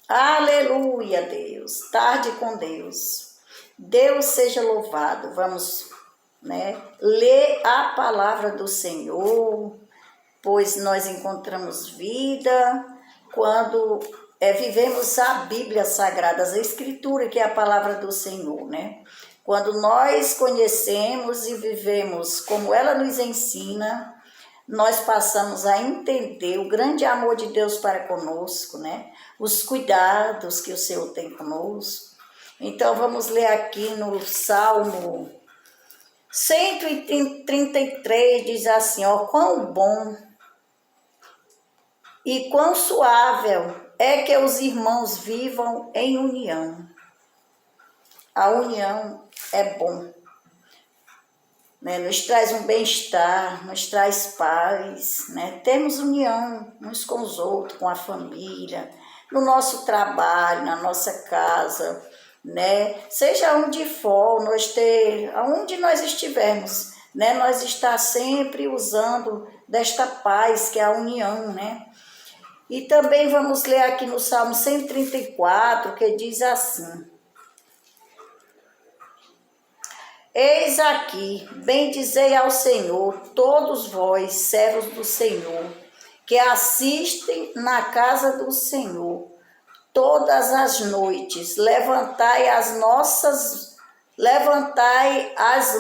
Aleluia, Deus. Tarde com Deus. Deus seja louvado. Vamos, ler a palavra do Senhor, pois nós encontramos vida quando vivemos a Bíblia Sagrada, a Escritura, que é a palavra do Senhor, né? Quando nós conhecemos e vivemos como ela nos ensina, nós passamos a entender o grande amor de Deus para conosco, né? Os cuidados que o Senhor tem conosco. Então, vamos ler aqui no Salmo 133, diz assim, ó, quão bom e quão suave é que os irmãos vivam em união. A união é bom. Nos traz um bem-estar, nos traz paz, né? Temos união uns com os outros, com a família, no nosso trabalho, na nossa casa, né? Seja onde for, aonde nós estivermos, né? Nós está sempre usando desta paz que é a união, né? E também vamos ler aqui no Salmo 134, que diz assim: eis aqui, bendizei ao Senhor, todos vós, servos do Senhor, que assistem na casa do Senhor, todas as noites, levantai as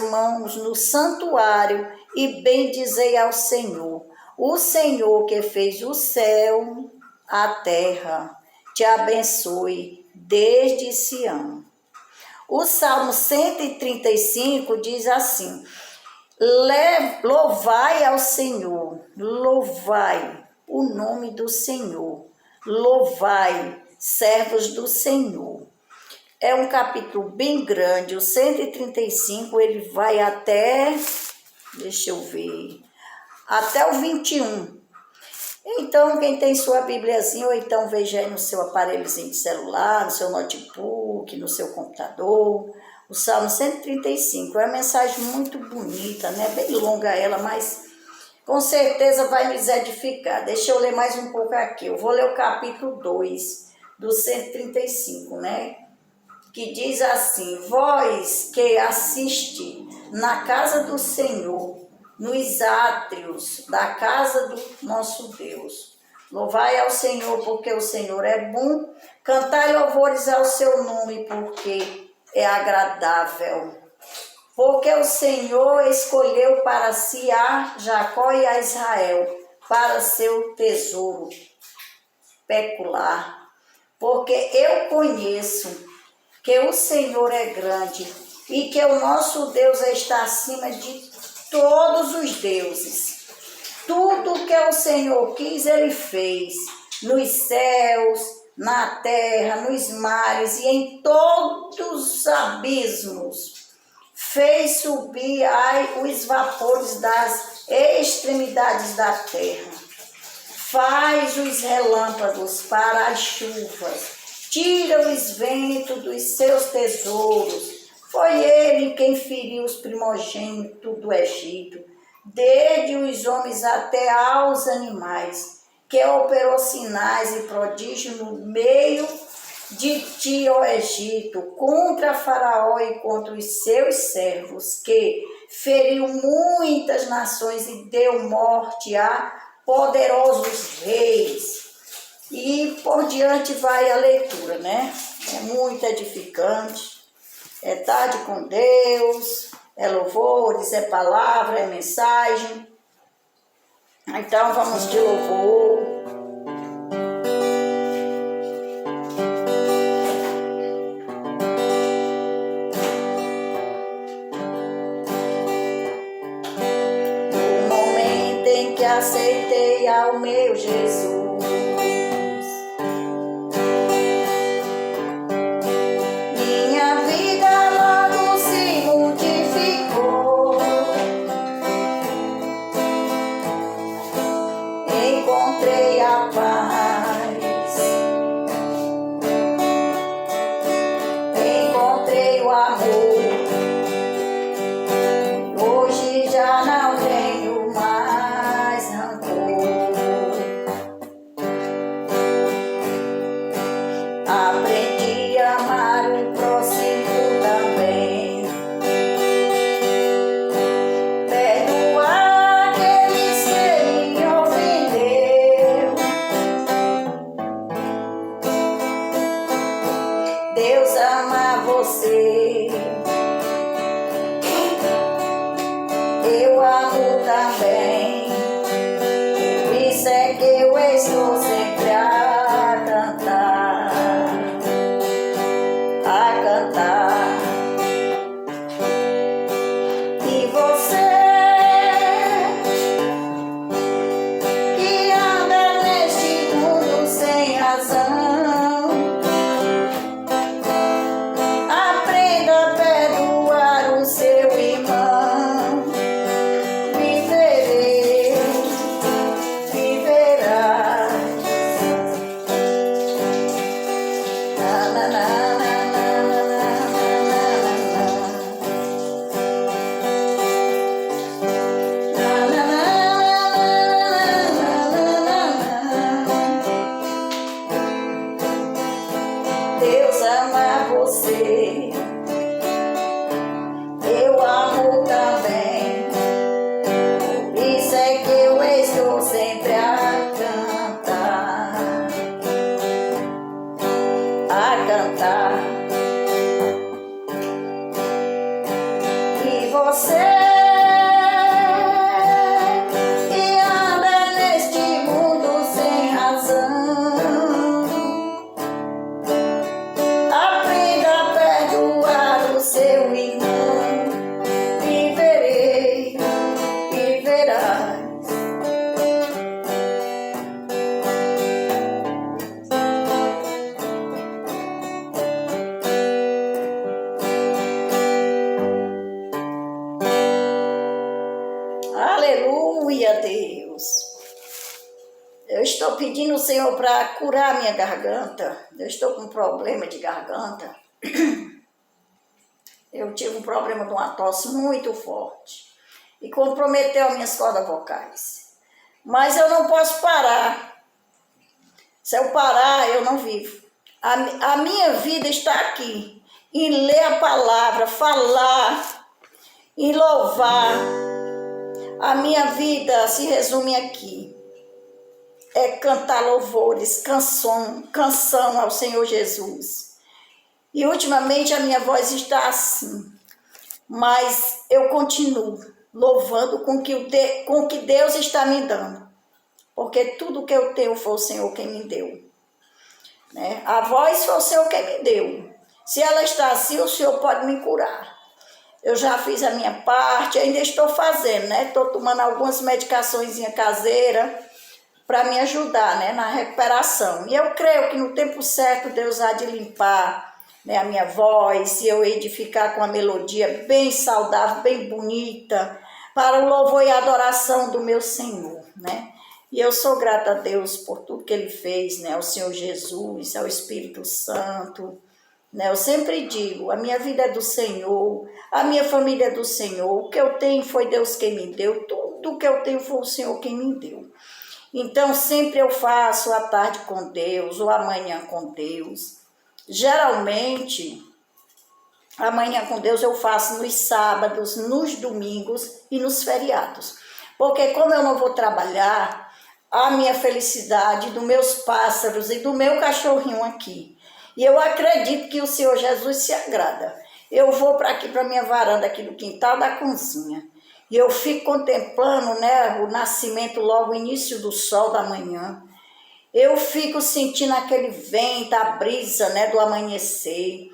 mãos no santuário e bendizei ao Senhor. O Senhor que fez o céu, a terra, te abençoe desde Sião. O Salmo 135 diz assim: louvai ao Senhor, louvai o nome do Senhor, louvai, servos do Senhor. É um capítulo bem grande, o 135, ele vai até, deixa eu ver, até o 21. Então, quem tem sua Bíbliazinha, ou então veja aí no seu aparelhozinho de celular, no seu notebook, no seu computador, o Salmo 135. É uma mensagem muito bonita, né? Bem longa ela, mas com certeza vai nos edificar. Deixa eu ler mais um pouco aqui. Eu vou ler o capítulo 2 do 135, né? Que diz assim: vós que assiste na casa do Senhor, nos átrios da casa do nosso Deus. Louvai ao Senhor, porque o Senhor é bom. Cantai louvores ao seu nome, porque é agradável. Porque o Senhor escolheu para si a Jacó e a Israel, para seu tesouro peculiar. Porque eu conheço que o Senhor é grande e que o nosso Deus está acima de todos os deuses. Tudo que o Senhor quis, Ele fez, nos céus, na terra, nos mares e em todos os abismos. Fez subir os vapores das extremidades da terra. Faz os relâmpagos para as chuvas. Tira os ventos dos seus tesouros. Foi ele quem feriu os primogênitos do Egito, desde os homens até aos animais, que operou sinais e prodígios no meio de ti, ó Egito, contra Faraó e contra os seus servos, que feriu muitas nações e deu morte a poderosos reis. E por diante vai a leitura, né? É muito edificante. É tarde com Deus, é louvores, é palavra, é mensagem. Então vamos de louvor. No momento em que aceitei ao meu Jesus, encontrei você. Eu amo também, por isso é que eu estou sempre a cantar, a cantar. E você que anda neste mundo sem razão, aprenda a perdoar o seu irmão. Viverá. Na, na, na, na, na, Deus ama você, eu amo também, por isso é que eu estou sempre a cantar, a cantar. E você que anda neste mundo sem razão, aprenda a perdoar o seu irmão. Viverei, viverás. Aleluia, Deus. Eu estou pedindo ao Senhor para curar a minha garganta. Eu estou com um problema de garganta. Eu tive um problema de uma tosse muito forte e comprometeu as minhas cordas vocais. Mas eu não posso parar. Se eu parar, eu não vivo. A minha vida está aqui, em ler a palavra, falar, em louvar. A minha vida se resume aqui. É cantar louvores, canção ao Senhor Jesus. E ultimamente a minha voz está assim, mas eu continuo louvando com o que Deus está me dando, porque tudo que eu tenho foi o Senhor quem me deu, né? A voz foi o Senhor quem me deu. Se ela está assim, o Senhor pode me curar. Eu já fiz a minha parte, ainda estou fazendo, né? Estou tomando algumas medicações caseiras para me ajudar, né, na recuperação. E eu creio que no tempo certo Deus há de limpar, né, a minha voz, e eu hei de ficar com uma melodia bem saudável, bem bonita, para o louvor e a adoração do meu Senhor, né? E eu sou grata a Deus por tudo que Ele fez, né, ao Senhor Jesus, ao Espírito Santo, né? Eu sempre digo, a minha vida é do Senhor, a minha família é do Senhor, o que eu tenho foi Deus quem me deu, tudo que eu tenho foi o Senhor quem me deu. Então, sempre eu faço a tarde com Deus, ou a manhã com Deus. Geralmente, a manhã com Deus eu faço nos sábados, nos domingos e nos feriados. Porque como eu não vou trabalhar, a minha felicidade dos meus pássaros e do meu cachorrinho aqui. E eu acredito que o Senhor Jesus se agrada. Eu vou para aqui, para minha varanda aqui do quintal da cozinha. E eu fico contemplando, né, o nascimento, logo o início do sol da manhã. Eu fico sentindo aquele vento, a brisa, né, do amanhecer.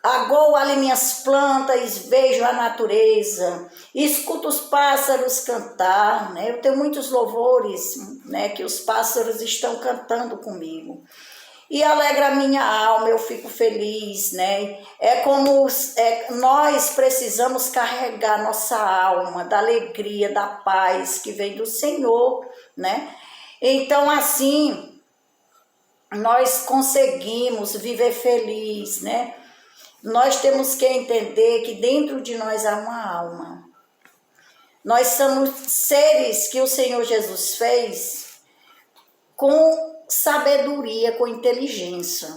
Agoo ali minhas plantas, vejo a natureza, escuto os pássaros cantar, né? Eu tenho muitos louvores, né, que os pássaros estão cantando comigo. E alegra a minha alma, eu fico feliz, né? É como nós precisamos carregar nossa alma da alegria, da paz que vem do Senhor, né? Então, assim, nós conseguimos viver feliz, né? Nós temos que entender que dentro de nós há uma alma. Nós somos seres que o Senhor Jesus fez com sabedoria, com inteligência,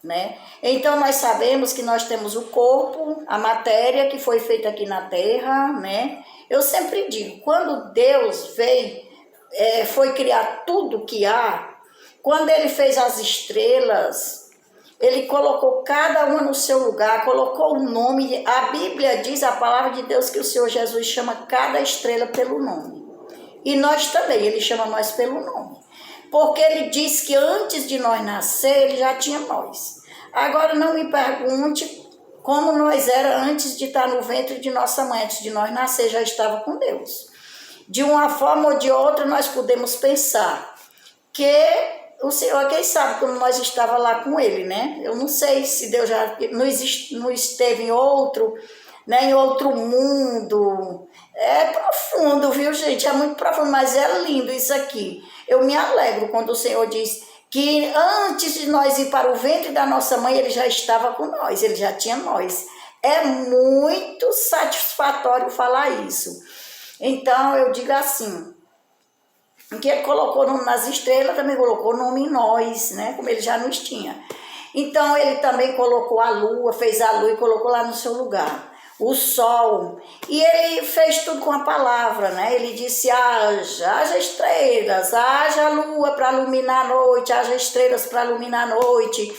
né? Então nós sabemos que nós temos o corpo, a matéria que foi feita aqui na terra, né? Eu sempre digo, quando Deus veio, foi criar tudo que há, quando Ele fez as estrelas, Ele colocou cada uma no seu lugar, colocou o nome. A Bíblia diz, a palavra de Deus, que o Senhor Jesus chama cada estrela pelo nome. E nós também, ele chama nós pelo nome. Porque ele diz que antes de nós nascer, ele já tinha nós. Agora não me pergunte como nós era antes de estar no ventre de nossa mãe, antes de nós nascer, já estava com Deus. De uma forma ou de outra, nós podemos pensar que o Senhor, quem sabe como nós estava lá com ele, né? Eu não sei se Deus já não esteve em outro, né, em outro mundo. É profundo, viu, gente? É muito profundo, mas é lindo isso aqui. Eu me alegro quando o Senhor diz que antes de nós ir para o ventre da nossa mãe, ele já estava com nós, ele já tinha nós. É muito satisfatório falar isso. Então, eu digo assim, que ele colocou nome nas estrelas, também colocou nome em nós, né? Como ele já nos tinha. Então, ele também colocou a lua, fez a lua e colocou lá no seu lugar. O sol, e ele fez tudo com a palavra, né? Ele disse, haja estrelas, haja lua para iluminar a noite, haja estrelas para iluminar a noite,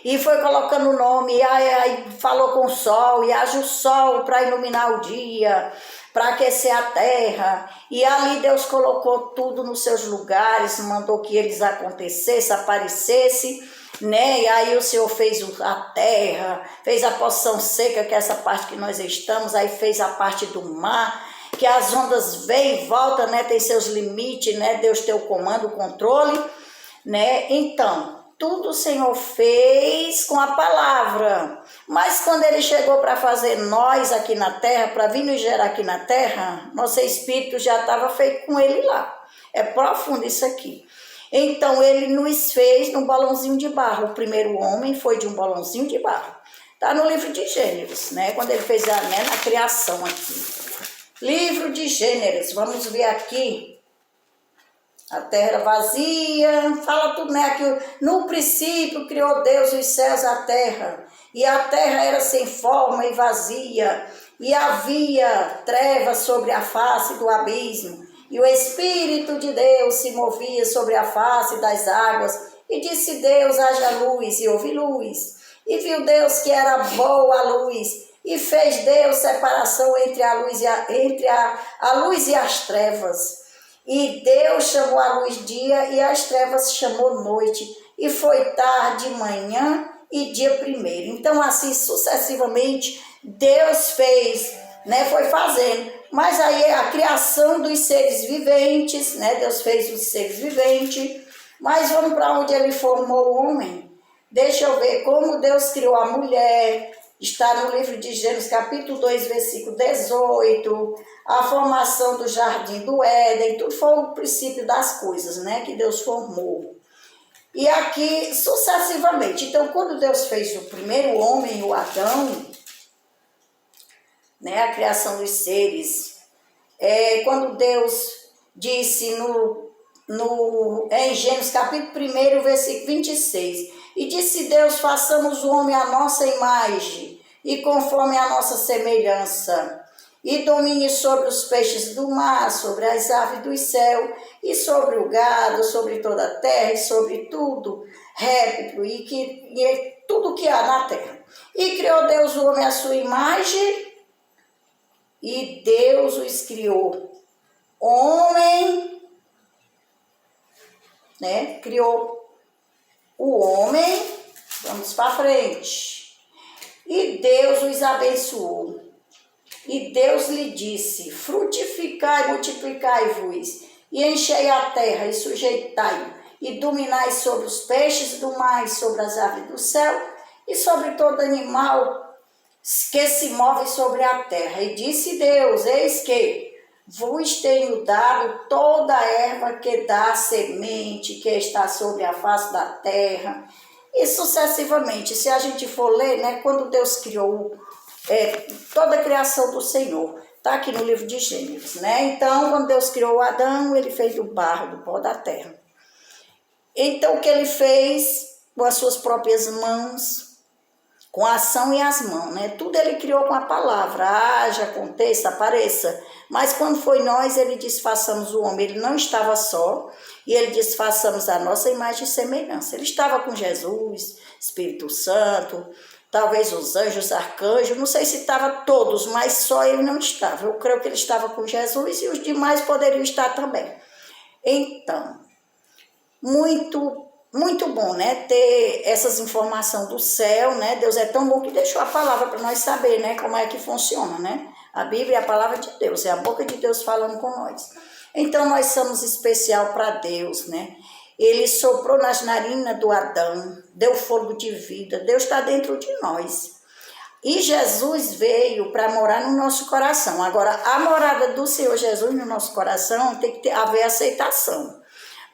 e foi colocando o nome, e aí falou com o sol, e haja o sol para iluminar o dia, para aquecer a terra, e ali Deus colocou tudo nos seus lugares, mandou que eles acontecessem, aparecessem, né? E aí o Senhor fez a terra, fez a porção seca, que é essa parte que nós estamos, aí fez a parte do mar, que as ondas vêm e voltam, né? Tem seus limites, né? Deus tem o comando, o controle, né? Então, tudo o Senhor fez com a palavra, mas quando ele chegou para fazer nós aqui na terra, para vir nos gerar aqui na terra, nosso espírito já estava feito com ele lá. É profundo isso aqui. Então, ele nos fez num balãozinho de barro. O primeiro homem foi de um balãozinho de barro. Está no livro de Gênesis, né? Quando ele fez na criação aqui. Livro de Gênesis, vamos ver aqui. A terra era vazia, fala tudo, né? Que no princípio criou Deus os céus e a terra. E a terra era sem forma e vazia. E havia trevas sobre a face do abismo. E o Espírito de Deus se movia sobre a face das águas. E disse Deus, haja luz, e houve luz. E viu Deus que era boa a luz. E fez Deus separação entre a luz e as trevas. E Deus chamou a luz dia e as trevas chamou noite. E foi tarde, manhã e dia primeiro. Então assim sucessivamente Deus fez, né, foi fazendo. Mas aí a criação dos seres viventes, né? Deus fez os seres viventes. Mas vamos para onde ele formou o homem. Deixa eu ver como Deus criou a mulher. Está no livro de Gênesis, capítulo 2, versículo 18. A formação do jardim do Éden. Tudo foi o princípio das coisas, né? Que Deus formou. E aqui, sucessivamente. Então, quando Deus fez o primeiro homem, o Adão, né, a criação dos seres, quando Deus disse em Gênesis capítulo 1, versículo 26, e disse Deus, façamos o homem à nossa imagem e conforme a nossa semelhança, e domine sobre os peixes do mar, sobre as aves do céu, e sobre o gado, sobre toda a terra, e sobre tudo réptil, e tudo que há na terra. E criou Deus o homem à sua imagem, e Deus os criou. Homem, né? Criou o homem, vamos para frente. E Deus os abençoou. E Deus lhe disse, frutificai, multiplicai-vos, e enchei a terra, e sujeitai, e dominai sobre os peixes do mar, e sobre as aves do céu, e sobre todo animal que se move sobre a terra. E disse Deus, eis que vos tenho dado toda a erva que dá semente, que está sobre a face da terra, e sucessivamente. Se a gente for ler, né, quando Deus criou toda a criação do Senhor, está aqui no livro de Gênesis, né? Então, quando Deus criou Adão, ele fez do barro, do pó da terra. Então, o que ele fez com as suas próprias mãos, com a ação e as mãos, né? Tudo ele criou com a palavra, haja, aconteça, apareça. Mas quando foi nós, ele disse, façamos o homem. Ele não estava só, E ele diz, façamos a nossa imagem e semelhança. Ele estava com Jesus, Espírito Santo, talvez os anjos, arcanjos, não sei se estava todos, mas só ele não estava. Eu creio que ele estava com Jesus e os demais poderiam estar também. Então, muito bom, né, ter essas informações do céu, né? Deus é tão bom que deixou a palavra para nós saber, né, como é que funciona, né? A Bíblia é a palavra de Deus, é a boca de Deus falando com nós. Então, nós somos especial para Deus, né? Ele soprou nas narinas do Adão, deu fogo de vida, Deus está dentro de nós. E Jesus veio para morar no nosso coração. Agora, a morada do Senhor Jesus no nosso coração tem que haver aceitação.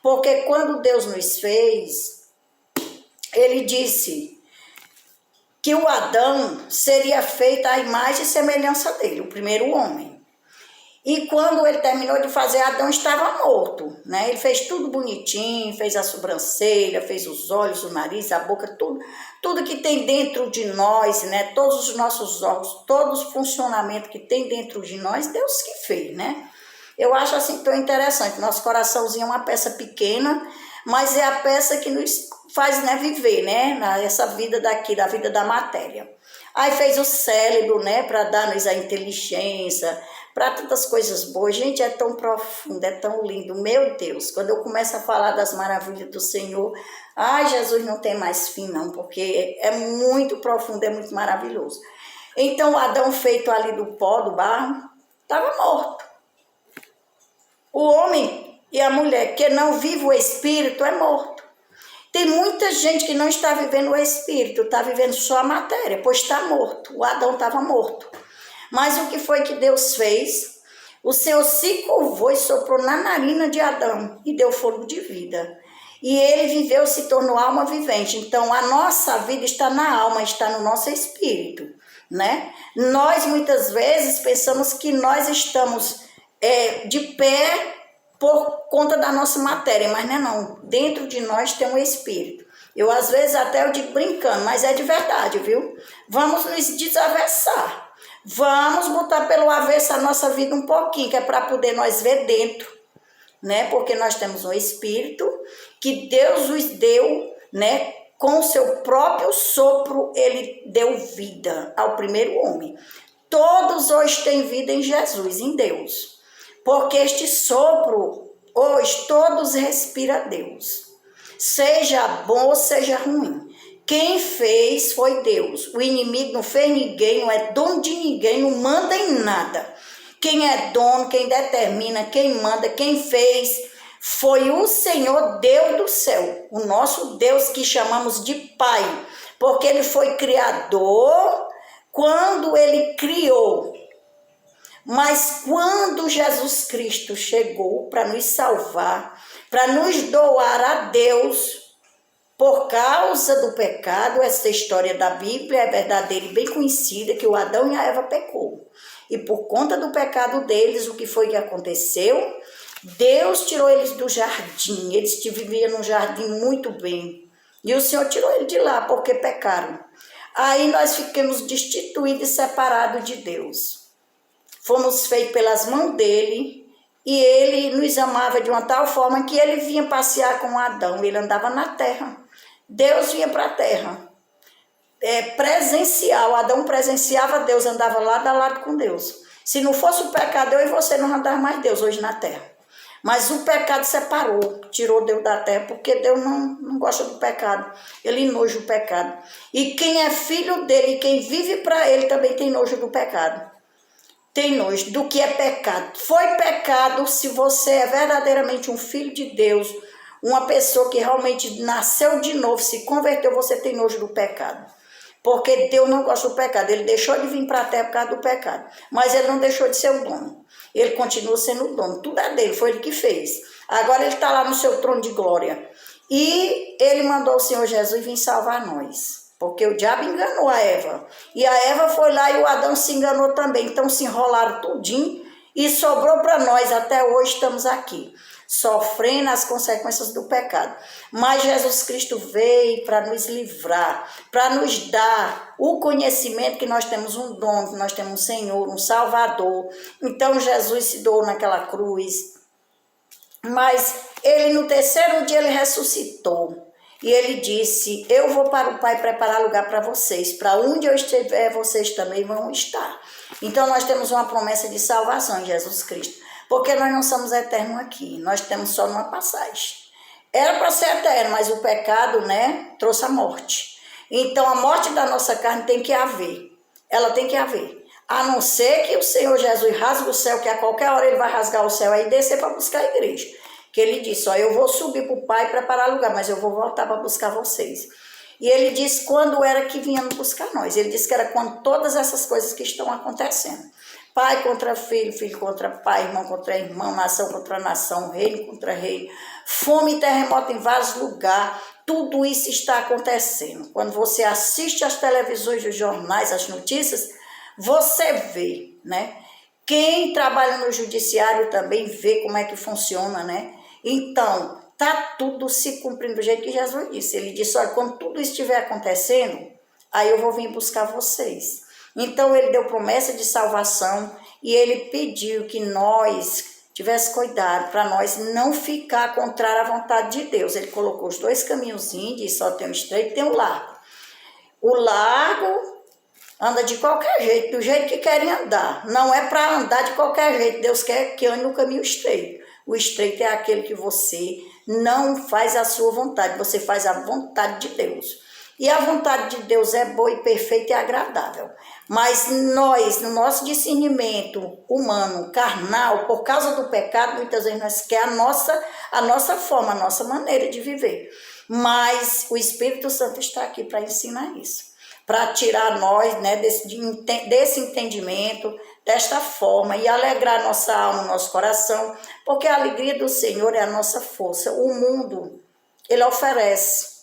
Porque quando Deus nos fez, ele disse que o Adão seria feito à imagem e semelhança dele, o primeiro homem. E quando ele terminou de fazer, Adão estava morto, né? Ele fez tudo bonitinho, fez a sobrancelha, fez os olhos, o nariz, a boca, tudo que tem dentro de nós, né? Todos os nossos órgãos, todo o funcionamento que tem dentro de nós, Deus que fez, né? Eu acho assim tão interessante. Nosso coraçãozinho é uma peça pequena, mas é a peça que nos faz, né, viver, né? Essa vida daqui, da vida da matéria. Aí fez o cérebro, né, para dar-nos a inteligência, para tantas coisas boas. Gente, é tão profundo, é tão lindo. Meu Deus, quando eu começo a falar das maravilhas do Senhor, ai, Jesus não tem mais fim não, porque é muito profundo, é muito maravilhoso. Então, o Adão feito ali do pó, do barro, estava morto. O homem e a mulher que não vive o Espírito é morto. Tem muita gente que não está vivendo o Espírito, está vivendo só a matéria, pois está morto. O Adão estava morto. Mas o que foi que Deus fez? O Senhor se curvou e soprou na narina de Adão e deu fogo de vida. E ele viveu, se tornou alma vivente. Então, a nossa vida está na alma, está no nosso espírito, né? Nós, muitas vezes, pensamos que nós estamos de pé por conta da nossa matéria, mas não é não. Dentro de nós tem um espírito. Eu, às vezes, até eu digo brincando, mas é de verdade, viu? Vamos nos desavessar. Vamos botar pelo avesso a nossa vida um pouquinho, que é para poder nós ver dentro, né? Porque nós temos um espírito que Deus nos deu, né? Com o seu próprio sopro, ele deu vida ao primeiro homem. Todos hoje têm vida em Jesus, em Deus. Porque este sopro, hoje, todos respiram Deus. Seja bom ou seja ruim. Quem fez foi Deus. O inimigo não fez ninguém, não é dono de ninguém, não manda em nada. Quem é dono, quem determina, quem manda, quem fez, foi o Senhor Deus do céu. O nosso Deus que chamamos de Pai. Porque ele foi criador quando ele criou. Mas quando Jesus Cristo chegou para nos salvar, para nos doar a Deus, por causa do pecado, essa história da Bíblia é verdadeira e bem conhecida, que o Adão e a Eva pecou. E por conta do pecado deles, o que foi que aconteceu? Deus tirou eles do jardim, eles viviam num jardim muito bem. E o Senhor tirou eles de lá porque pecaram. Aí nós ficamos destituídos e separados de Deus. Fomos feitos pelas mãos dele e ele nos amava de uma tal forma que ele vinha passear com Adão, ele andava na terra. Deus vinha para a terra. Presencial, Adão presenciava Deus, andava lado a lado com Deus. Se não fosse o pecado, eu e você não andava mais Deus hoje na terra. Mas o pecado separou, tirou Deus da terra, porque Deus não gosta do pecado. Ele noja o pecado. E quem é filho dele, quem vive para ele, também tem nojo do pecado. Tem nojo do que é pecado. Foi pecado se você é verdadeiramente um filho de Deus, uma pessoa que realmente nasceu de novo, se converteu, você tem nojo do pecado. Porque Deus não gosta do pecado. Ele deixou de vir para a terra por causa do pecado. Mas ele não deixou de ser o dono. Ele continua sendo o dono. Tudo é dele, foi ele que fez. Agora ele está lá no seu trono de glória. E ele mandou o Senhor Jesus vir salvar nós. Porque o diabo enganou a Eva. E a Eva foi lá e o Adão se enganou também. Então se enrolaram tudinho e sobrou para nós. Até hoje estamos aqui, sofrendo as consequências do pecado. Mas Jesus Cristo veio para nos livrar, para nos dar o conhecimento que nós temos um dono, que nós temos um Senhor, um Salvador. Então Jesus se doou naquela cruz. Mas ele no terceiro dia ele ressuscitou. E ele disse, eu vou para o Pai preparar lugar para vocês. Para onde eu estiver, vocês também vão estar. Então nós temos uma promessa de salvação em Jesus Cristo. Porque nós não somos eternos aqui. Nós temos só uma passagem. Era para ser eterno, mas o pecado, né, trouxe a morte. Então a morte da nossa carne tem que haver. Ela tem que haver. A não ser que o Senhor Jesus rasgue o céu, que a qualquer hora ele vai rasgar o céu aí e descer para buscar a igreja. Que ele disse, ó, eu vou subir para o Pai preparar lugar, mas eu vou voltar para buscar vocês. E ele disse quando era que vinha buscar nós. Ele disse que era quando todas essas coisas que estão acontecendo. Pai contra filho, filho contra pai, irmão contra irmão, nação contra nação, reino contra reino. Fome e terremoto em vários lugares. Tudo isso está acontecendo. Quando você assiste às televisões, os jornais, as notícias, você vê, né? Quem trabalha no judiciário também vê como é que funciona, né? Então, tá tudo se cumprindo do jeito que Jesus disse. Ele disse, olha, quando tudo isso estiver acontecendo, aí eu vou vir buscar vocês. Então, ele deu promessa de salvação e ele pediu que nós tivesse cuidado para nós não ficar contrário à vontade de Deus. Ele colocou os dois caminhozinhos, disse, só tem o estreito e tem o largo. O largo anda de qualquer jeito, do jeito que querem andar. Não é para andar de qualquer jeito. Deus quer que ande no caminho estreito. O estreito é aquele que você não faz a sua vontade, você faz a vontade de Deus. E a vontade de Deus é boa e perfeita e agradável. Mas nós, no nosso discernimento humano, carnal, por causa do pecado, muitas vezes nós queremos a nossa forma, a nossa maneira de viver. Mas o Espírito Santo está aqui para ensinar isso. Para tirar nós, né, desse entendimento, desta forma, e alegrar nossa alma, nosso coração, porque a alegria do Senhor é a nossa força. O mundo, ele oferece,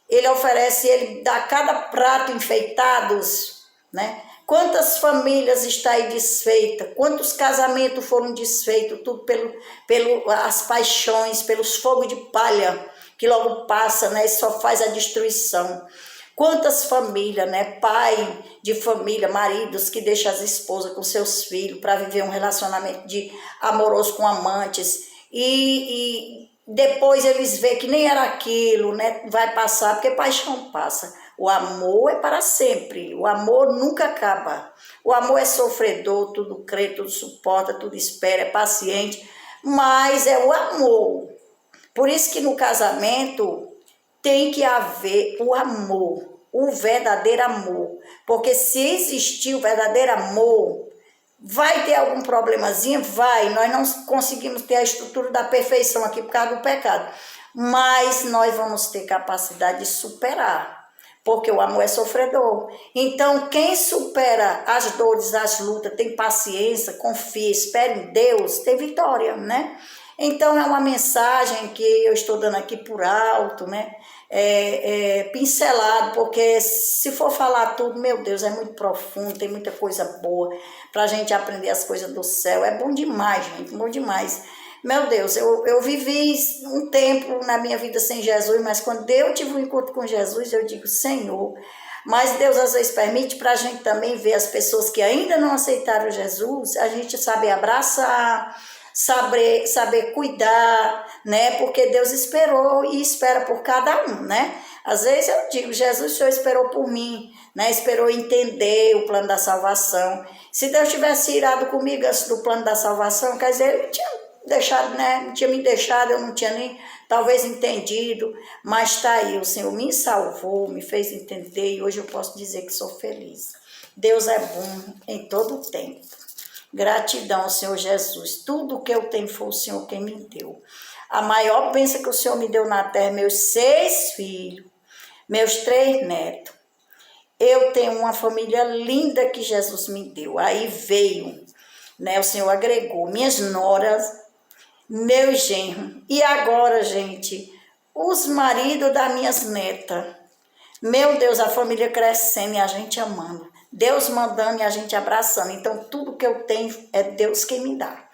ele dá cada prato enfeitados, né? Quantas famílias estão aí desfeitas, quantos casamentos foram desfeitos, tudo pelas paixões, pelos fogos de palha, que logo passa, né, e só faz a destruição. Quantas famílias, né? Pai de família, maridos que deixam as esposas com seus filhos para viver um relacionamento amoroso com amantes e depois eles veem que nem era aquilo, né? Vai passar, porque paixão passa. O amor é para sempre, o amor nunca acaba. O amor é sofredor, tudo crê, tudo suporta, tudo espera, é paciente, mas é o amor. Por isso que no casamento tem que haver o amor, o verdadeiro amor. Porque se existir o verdadeiro amor, vai ter algum problemazinho? Vai. Nós não conseguimos ter a estrutura da perfeição aqui por causa do pecado. Mas nós vamos ter capacidade de superar. Porque o amor é sofredor. Então, quem supera as dores, as lutas, tem paciência, confia, espera em Deus, tem vitória, né? Então, é uma mensagem que eu estou dando aqui por alto, né? Pincelado, porque se for falar tudo, meu Deus, é muito profundo, tem muita coisa boa para a gente aprender as coisas do céu. É bom demais, gente, bom demais. Meu Deus, eu vivi um tempo na minha vida sem Jesus, mas quando eu tive um encontro com Jesus, eu digo, Senhor, mas Deus às vezes permite para a gente também ver as pessoas que ainda não aceitaram Jesus, a gente saber abraçar, saber cuidar, né? Porque Deus esperou e espera por cada um, né? Às vezes eu digo, Jesus, o Senhor esperou por mim, né? Esperou entender o plano da salvação. Se Deus tivesse irado comigo antes do plano da salvação, quer dizer, Ele tinha deixado, né? Não tinha me deixado, eu não tinha nem talvez entendido, mas está aí, o Senhor me salvou, me fez entender e hoje eu posso dizer que sou feliz. Deus é bom em todo o tempo. Gratidão, Senhor Jesus. Tudo que eu tenho foi o Senhor quem me deu. A maior bênção que o Senhor me deu na terra, meus 6 filhos, meus 3 netos. Eu tenho uma família linda que Jesus me deu. Aí veio, né? O Senhor agregou minhas noras, meu genro. E agora, gente, os maridos das minhas netas. Meu Deus, a família crescendo e a gente amando. Deus mandando e a gente abraçando. Então, tudo que eu tenho é Deus quem me dá.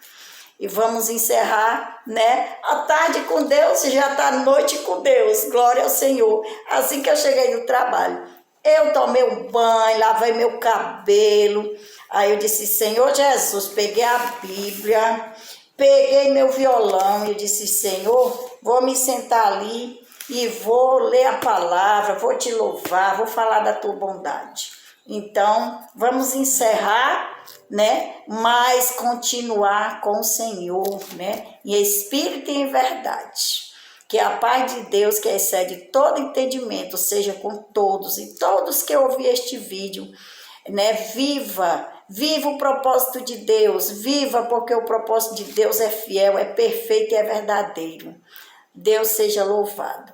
E vamos encerrar, né? A tarde com Deus e já está a noite com Deus. Glória ao Senhor. Assim que eu cheguei no trabalho, eu tomei um banho, lavei meu cabelo. Aí eu disse, Senhor Jesus, peguei a Bíblia peguei meu violão e disse, Senhor, vou me sentar ali e vou ler a palavra, vou te louvar, vou falar da tua bondade. Então, vamos encerrar, né? Mas continuar com o Senhor, né? Em espírito e em verdade. Que a paz de Deus, que excede todo entendimento, seja com todos e todos que ouvir este vídeo, né? Viva o propósito de Deus, viva porque o propósito de Deus é fiel, é perfeito e é verdadeiro. Deus seja louvado.